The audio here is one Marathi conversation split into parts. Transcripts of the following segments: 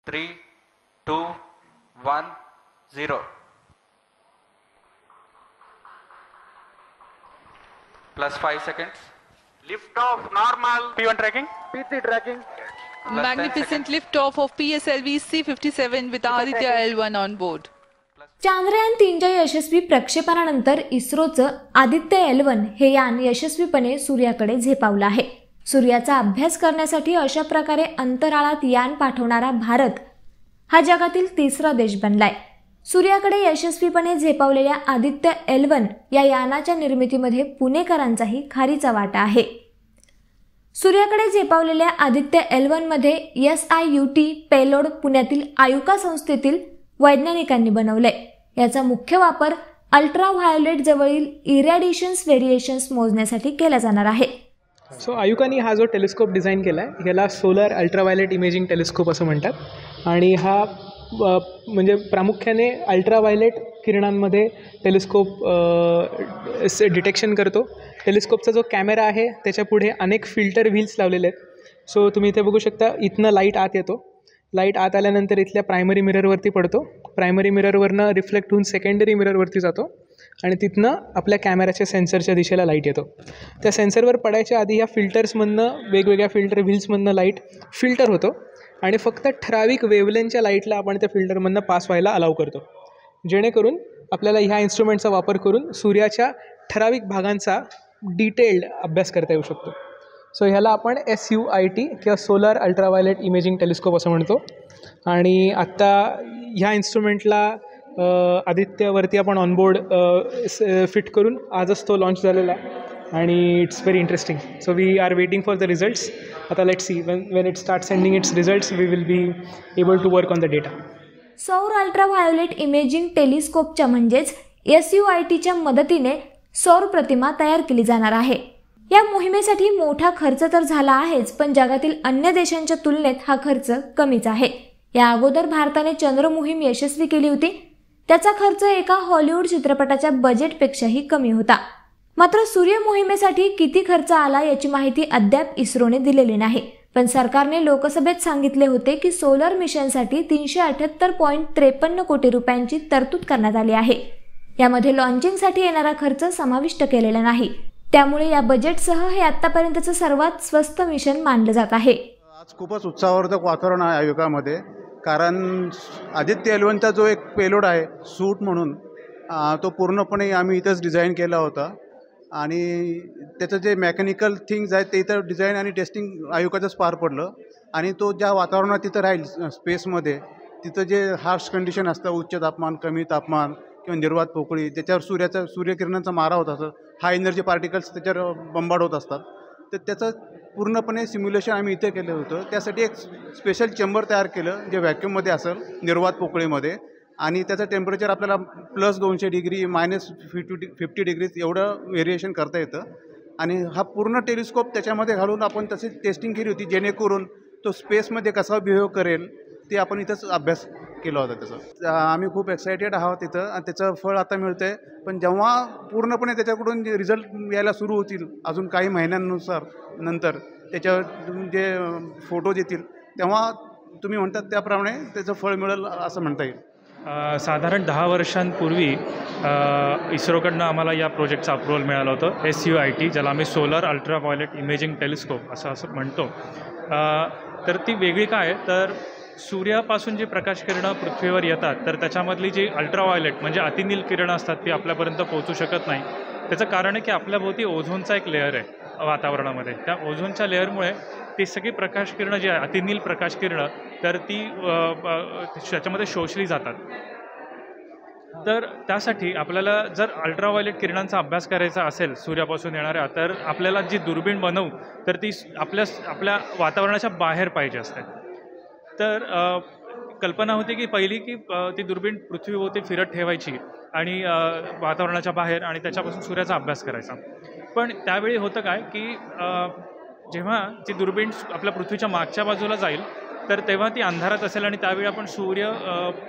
3, 2, 1, 0. Plus 5 seconds. Lift off normal. P1 tracking. PC tracking. Plus 10 Magnificent seconds. liftoff of PSLV C-57 with Aditya L1 on board. Chandrayaan 3च्या Yashasvi प्रक्षेपणानंतर इस्रोचं Aditya L1 हे यान यशस्वीपणे सूर्याकडे झेपावलं आहे. सूर्याचा अभ्यास करण्यासाठी अशा प्रकारे अंतराळात यान पाठवणारा भारत हा जगातील तिसरा देश बनलाय. सूर्याकडे यशस्वीपणे झेपावलेल्या आदित्य L1 या यानाच्या निर्मितीमध्ये पुणेकरांचाही खारीचा वाटा आहे. सूर्याकडे झेपावलेल्या आदित्य L1 मध्ये SIUT पेलोड पुण्यातील आयुका संस्थेतील वैज्ञानिकांनी बनवलंय. याचा मुख्य वापर अल्ट्राव्हायोलेट जवळील इरॅडिएशन्स व्हेरिएशन्स मोजण्यासाठी केला जाणार आहे. सो आयुकानी हा जो टेलिस्कोप डिझाईन केला आहे याला सोलर अल्ट्राव्हायोलेट इमेजिंग टेलिस्कोप असं म्हणतात आणि हा म्हणजे प्रामुख्याने अल्ट्राव्हायोलेट किरणांमध्ये टेलिस्कोप डिटेक्शन करतो. टेलिस्कोपचा जो कॅमेरा आहे त्याच्या पुढे अनेक फिल्टर व्हील्स लावलेले आहेत. सो तुम्ही इथे बघू शकता, इथनं लाईट आत येतो. लाईट आत आल्यानंतर इथल्या प्रायमरी मिररवरती पडतो. प्रायमरी मिररवरनं रिफ्लेक्ट होऊन सेकंडरी मिररवरती जातो आणि तिथनं आपल्या कॅमेऱ्याच्या सेन्सरच्या दिशेला लाईट येतो. त्या सेन्सरवर पडायच्या आधी या फिल्टर्समधनं वेगवेगळ्या फिल्टर व्हील्समधनं लाईट फिल्टर होतो आणि फक्त ठराविक वेवलेनच्या लाईटला आपण त्या फिल्टरमधनं पास व्हायला अलाव करतो, जेणेकरून आपल्याला ह्या इन्स्ट्रुमेंटचा वापर करून सूर्याच्या ठराविक भागांचा डिटेल्ड अभ्यास करता येऊ शकतो. सो ह्याला आपण SUIT किंवा सोलर अल्ट्राव्हायोलेट इमेजिंग टेलिस्कोप असं म्हणतो. आणि आत्ता ह्या इन्स्ट्रुमेंटला आदित्यवरती आपण ऑनबोर्ड फिट करून आजच तो लॉन्च झालेला आहे आणि it's very interesting. So we are waiting for the results. आता let's see when it start sending its results we will be able to work on the data. सौर अल्ट्राव्हायोलेट इमेजिंग टेलिस्कोपच्या म्हणजेच SUITच्या मदतीने सौर प्रतिमा तयार केली जाणार आहे. या मोहिमेसाठी मोठा खर्च तर झाला आहेच, पण जगातील अन्य देशांच्या तुलनेत हा खर्च कमीच आहे. या अगोदर भारताने चंद्र मोहीम यशस्वी केली होती. त्याचा खर्च एका हॉलिवूड चित्रपटाच्या बजेटपेक्षाही कमी होता. मात्र सूर्य मोहिमेसाठी किती खर्च आला याची माहिती अद्याप इस्रोने दिलेली नाही. पण सरकारने लोकसभेत सांगितले होते की सोलर मिशनसाठी 378.53 कोटी रुपयांची तरतूद करण्यात आली आहे. यामध्ये लॉन्चिंगसाठी येणारा खर्च समाविष्ट केलेला नाही. त्यामुळे या बजेटसह हे आतापर्यंतचं सर्वात स्वस्त मिशन मानलं जात आहे. आज खूपच उत्साहवर्धक वातावरण आहे आयुकामध्ये, कारण आदित्य L1चा जो एक पेलोड आहे सूट म्हणून तो पूर्णपणे आम्ही इथंच डिझाईन केला होता आणि त्याचं जे मेकॅनिकल थिंग्स आहेत ते इथं डिझाईन आणि टेस्टिंग आयुकातच पार पडलं. आणि तो ज्या वातावरणात तिथं राहील स्पेसमध्ये, तिथं जे हार्श कंडिशन असतं, उच्च तापमान, कमी तापमान किंवा निर्वात पोकळी, त्याच्यावर सूर्यकिरणांचा मारा होत असतो, हाय एनर्जी पार्टिकल्स त्याच्यावर बंबाड होत असतात. तर त्याचं पूर्णपणे सिम्युलेशन आम्ही इथे केलं होतं. त्यासाठी एक स्पेशल चेंबर तयार केलं जे व्हॅक्यूममध्ये असेल निर्वात पोकळीमध्ये, आणि त्याचं टेम्परेचर आपल्याला +200 डिग्री -50 डिग्रीज एवढं व्हेरिएशन करता येतं. आणि हा पूर्ण टेलिस्कोप त्याच्यामध्ये घालून आपण तशी टेस्टिंग केली होती, जेणेकरून तो स्पेसमध्ये कसा बिहेव करेल ते आपण इथंच अभ्यास केला होता त्याचा. आम्ही खूप एक्सायटेड आहोत तिथं आणि त्याचं फळ आता मिळतं आहे. पण जेव्हा पूर्णपणे त्याच्याकडून जे रिझल्ट यायला सुरू होतील अजून काही महिन्यांनुसार नंतर त्याच्यावर जे फोटोज येतील, तेव्हा तुम्ही म्हणतात त्याप्रमाणे त्याचं फळ मिळेल असं म्हणता येईल. साधारण 10 वर्षांपूर्वी इस्रोकडनं आम्हाला या प्रोजेक्टचं अप्रुव्हल मिळालं होतं. SUIT, ज्याला आम्ही सोलर अल्ट्राव्हायोलेट इमेजिंग टेलिस्कोप असं म्हणतो. तर ती वेगळी काय तर सूर्यापासून जी प्रकाश किरणं पृथ्वीवर येतात तर त्याच्यामधली जी अल्ट्राव्हायोलेट म्हणजे अतिनील किरणं असतात ती आपल्यापर्यंत पोहोचू शकत नाही. त्याचं कारण आहे की आपल्याभोवती ओझोनचा एक लेअर आहे वातावरणामध्ये. त्या ओझोनच्या लेअरमुळे ती सगळी प्रकाश किरणं जी आहे, अतिनील प्रकाश किरणं, तर ती त्याच्यामध्ये शोषली जातात. तर त्यासाठी आपल्याला जर अल्ट्राव्हायोलेट किरणांचा अभ्यास करायचा असेल सूर्यापासून येणाऱ्या, तर आपल्याला जी दुर्बीण बनवू तर ती आपल्या वातावरणाच्या बाहेर पाहिजे असते. तर कल्पना होती की पहिली की ती दुर्बीण पृथ्वीभोवती फिरत ठेवायची आणि वातावरणाच्या बाहेर आणि त्याच्यापासून सूर्याचा अभ्यास करायचा. पण त्यावेळी होतं काय की जेव्हा ती दुर्बीण आपल्या पृथ्वीच्या मागच्या बाजूला जाईल तर तेव्हा ती अंधारात असेल आणि त्यावेळी आपण सूर्य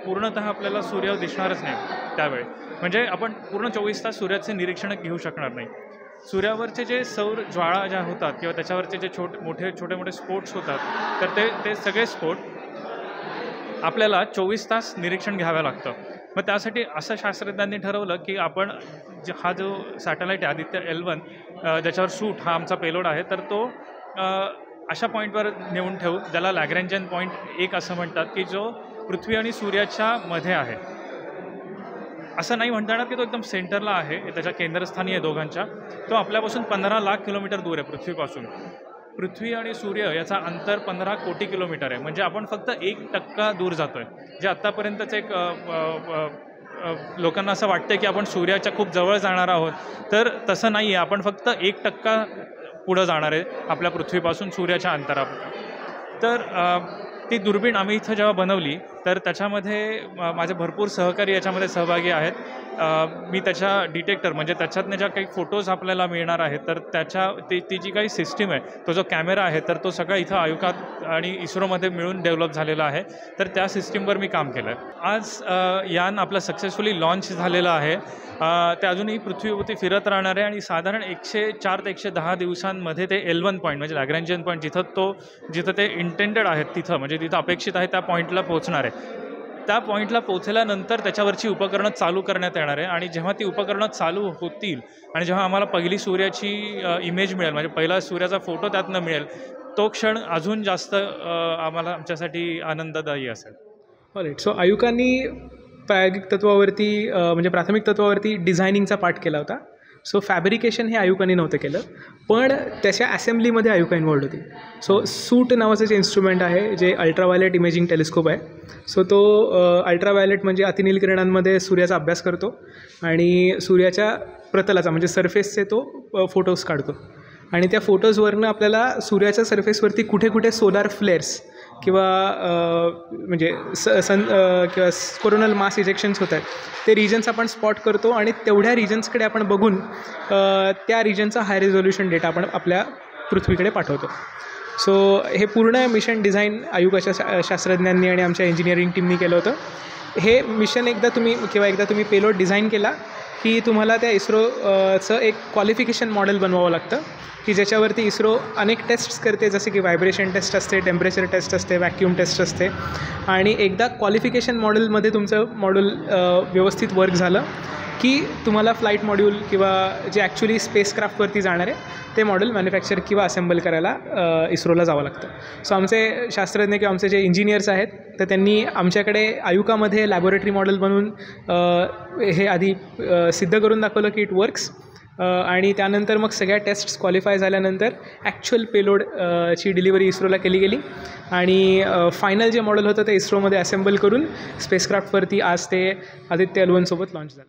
पूर्णतः आपल्याला सूर्य दिसणारच नाही त्यावेळी. म्हणजे आपण पूर्ण 24 तास सूर्याचे निरीक्षण घेऊ शकणार नाही. सूर्यावरचे जे सौर ज्वाळा ज्या होतात किंवा त्याच्यावरचे जे छोटे मोठे स्फोट्स होतात तर ते सगळे स्फोट आपल्याला 24 तास निरीक्षण घ्यावं लागतं. मग त्यासाठी असं शास्त्रज्ञांनी ठरवलं की आपण हा जो सॅटेलाईट आहे आदित्य L1 ज्याच्यावर सूट हा आमचा पेलोड आहे, तर तो अशा पॉईंटवर नेऊन ठेवू ज्याला लॅग्रॅन्जियन पॉईंट 1 असं म्हणतात, की जो पृथ्वी आणि सूर्याच्या मध्ये आहे. असं नाही म्हणता येणार की तो एकदम सेंटरला आहे, त्याच्या केंद्रस्थानी आहे दोघांच्या. तो आपल्यापासून 15 लाख किलोमीटर दूर आहे पृथ्वीपासून. पृथ्वी आणि सूर्य याचा अंतर 15 कोटी किलोमीटर आहे. म्हणजे आपण फक्त 1% दूर जातो आहे. जे आत्तापर्यंतच एक लोकांना असं वाटतं की आपण सूर्याच्या खूप जवळ जाणार आहोत, तर तसं नाही आहे. आपण फक्त 1% पुढं जाणार आहे आपल्या पृथ्वीपासून सूर्याच्या अंतरापर्यंत. तर ती दुर्बीण आम्ही इथं जेव्हा बनवली तर त्याच्यामध्ये माझे भरपूर सहकारी याच्यामध्ये सहभागी आहेत. मी त्याच्या डिटेक्टर म्हणजे त्याच्यातनं ज्या काही फोटोज आपल्याला मिळणार आहेत, तर ती जी काही सिस्टीम आहे, तो जो कॅमेरा आहे, तर तो सगळा इथं आयुकात आणि इस्रोमध्ये मिळून डेव्हलप झालेला आहे. तर त्या सिस्टीमवर मी काम केलं आहे. आज यान आपलं सक्सेसफुली लॉन्च झालेलं आहे. ते अजूनही पृथ्वीभोवती फिरत राहणार आहे आणि साधारण 104 ते 110 दिवसांमध्ये ते L1 पॉईंट म्हणजे लॅग्रॅन्जियन पॉईंट जिथं ते इंटेंडेड आहेत तिथं म्हणजे जिथं अपेक्षित आहे त्या पॉईंटला पोहोचणार आहे. त्या पॉईंटला पोहोचल्यानंतर त्याच्यावरची उपकरणं चालू करण्यात येणार आहे आणि जेव्हा ती उपकरणं चालू होतील आणि जेव्हा आम्हाला पहिली सूर्याची इमेज मिळेल म्हणजे पहिला सूर्याचा फोटो त्यातनं मिळेल, तो क्षण अजून जास्त आमच्यासाठी आनंददायी असेल. ऑलराईट. सो आयुकांनी प्रायोगिक तत्वावरती म्हणजे प्राथमिक तत्वावरती डिझायनिंगचा पार्ट केला होता. सो फॅब्रिकेशन हे आयुकांनी नव्हतं केलं, पण त्याच्या असेंब्लीमध्ये आयुका इन्वॉल्ड होती. सो सूट नावाचं जे इन्स्ट्रुमेंट आहे, जे अल्ट्राव्हायलेट इमेजिंग टेलिस्कोप आहे, सो तो अल्ट्राव्हायलेट म्हणजे अतिनील किरणांमध्ये सूर्याचा अभ्यास करतो आणि सूर्याच्या प्रतलाचा म्हणजे सरफेसचे तो फोटोज काढतो आणि त्या फोटोजवरनं आपल्याला सूर्याच्या सरफेसवरती कुठे कुठे सोलार फ्लेअर्स किंवा म्हणजे किंवा कोरोनल मास इजेक्शन्स होत आहेत, ते रिजन्स आपण स्पॉट करतो आणि तेवढ्या रिजन्सकडे आपण बघून त्या रिजनचा हाय रिझोल्युशन डेटा आपण आपल्या पृथ्वीकडे पाठवतो. सो हे पूर्ण मिशन डिझाईन आयुकाच्या शास्त्रज्ञांनी आणि आमच्या इंजिनिअरिंग टीमनी केलं होतं. हे मिशन एकदा तुम्ही पेलोड डिझाईन केला की तुम्हाला त्या इस्रोचं एक क्वालिफिकेशन मॉडेल बनवावं लागतं की ज्याच्यावरती इस्रो अनेक टेस्ट्स करते, जसे की व्हायब्रेशन टेस्ट असते, टेम्परेचर टेस्ट असते, व्हॅक्यूम टेस्ट असते. आणि एकदा क्वालिफिकेशन मॉडेलमध्ये तुमचं मॉड्यूल व्यवस्थित वर्क झालं की तुम्हाला फ्लाईट मॉड्यूल किंवा जे ॲक्च्युली स्पेसक्राफ्टवरती जाणार आहे ते मॉडेल मॅन्युफॅक्चर किंवा असेंबल करायला इस्रोला जावं लागतं. सो आमचे शास्त्रज्ञ किंवा आमचे जे इंजिनियर्स आहेत, तर त्यांनी आमच्याकडे आयुकामध्ये लॅबोरेटरी मॉडेल बनवून हे आधी सिद्ध करून दाखवलं की इट वर्क्स. आणि त्यानंतर मग सगळ्या टेस्ट्स क्वालिफाय झाल्यानंतर ॲक्च्युअल पेलोड ची डिलिव्हरी इस्रोला केली गेली आणि फायनल जे मॉडेल होतं ते इस्रोमध्ये असेंबल करून स्पेसक्राफ्टवरती आज ते आदित्य L1 सोबत लॉन्च झालं.